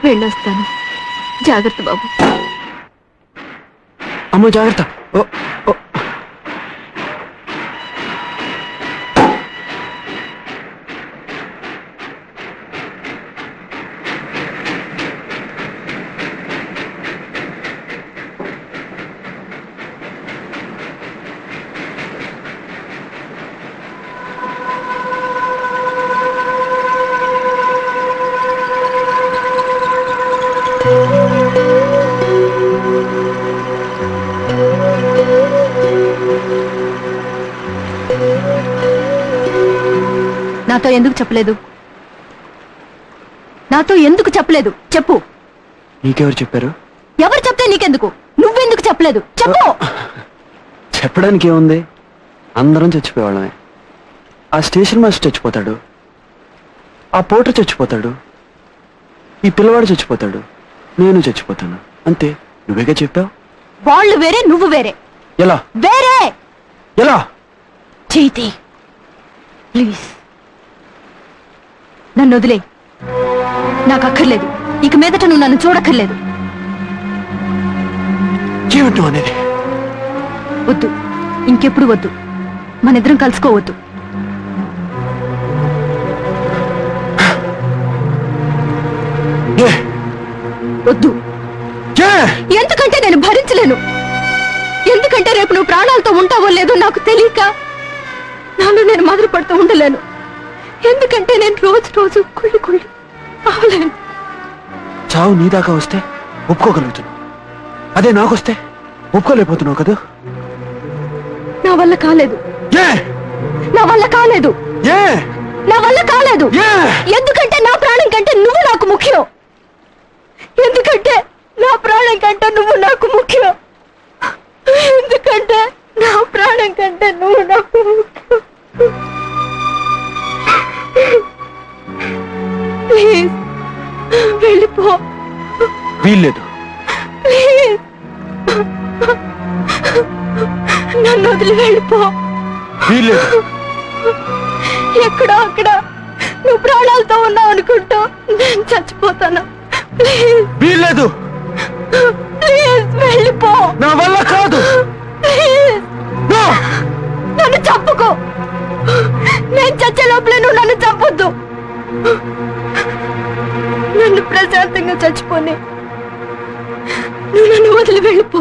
వెళ్ళొస్తాను. జాగ్రత్త బాబు. అమ్మో జాగ్రత్త. నాతో ఎందుకు చెప్పలేదు? నాతో ఎందుకు చెప్పలేదు? చెప్పు. నీకెవరు చెప్పారు? ఎవరు చెప్తే నీకెందుకు? నువ్వెందుకు చెప్పలేదు? చెప్పు. చెప్పడానికి ఏముంది? అందరం చచ్చిపోయేవాళ్ళమే. ఆ స్టేషన్ మాస్టర్ చచ్చిపోతాడు, ఆ పోటర్ చచ్చిపోతాడు, ఈ పిల్లవాడు చచ్చిపోతాడు, నేను చచ్చిపోతాను, అంతే. నువ్వేగా చెప్పావు. వాళ్ళు వేరే, నువ్వు వేరే. ఎలా వేరే? ఎలా? చైతి ప్లీజ్ నన్ను వదిలే. నాకు అక్కర్లేదు. ఇక మీదట నువ్వు నన్ను చూడక్కర్లేదు. ఏమిటో అనేది? వద్దు, ఇంకెప్పుడు వద్దు. మనిద్దరం కలుసుకోవద్దు. వద్దు. ఎందుకంటే నేను భరించలేను. ఎందుకంటే రేపు నువ్వు ప్రాణాలతో ఉంటావో లేదో నాకు తెలియక నాలో నేను మొదలు పడుతూ ఉండలేను. ఎందుకంటే నేను రోజు రోజు కుళ్ళి కుళ్ళి అవలేను. చావు నీ దాకా వస్తే ఒప్పుకోగలుగుతున్నావు, అదే నాకొస్తే ఒప్పుకోలేకపోతున్నావు కదా. నా వల్ల కాలేదు. నా వల్ల కాలేదు. నా వల్ల కాలేదు. ఎందుకంటే నా ప్రాణం కంటే నువ్వు నాకు ముఖ్యం. ఎందుకంటే నా ప్రాణం కంటే నువ్వు నాకు ముఖ్యం. ఎందుకంటే నా ప్రాణం కంటే నువ్వు నాకు ముఖ్యం. ప్లీజ్ వెళ్ళిపో. వీల్లేదు. ప్లీజ్ నన్ను వదిలి వెళ్ళిపో. వీల్లేదు. ఎక్కడో అక్కడ నువ్వు ప్రాణాలతో ఉన్నావు అనుకుంటూ నేను చచ్చిపోతాను. ప్లీజ్. వీల్లేదు. ప్లీజ్ వెళ్ళిపో. నా వల్ల కాదు. ప్లీజ్ నన్ను చంపుకో. నేను చచ్చే లోపలే నువ్వు నన్ను చంపొద్దు. నన్ను ప్రశాంతంగా చచ్చిపోని. నువ్వు నన్ను వదిలి వెళ్ళిపో.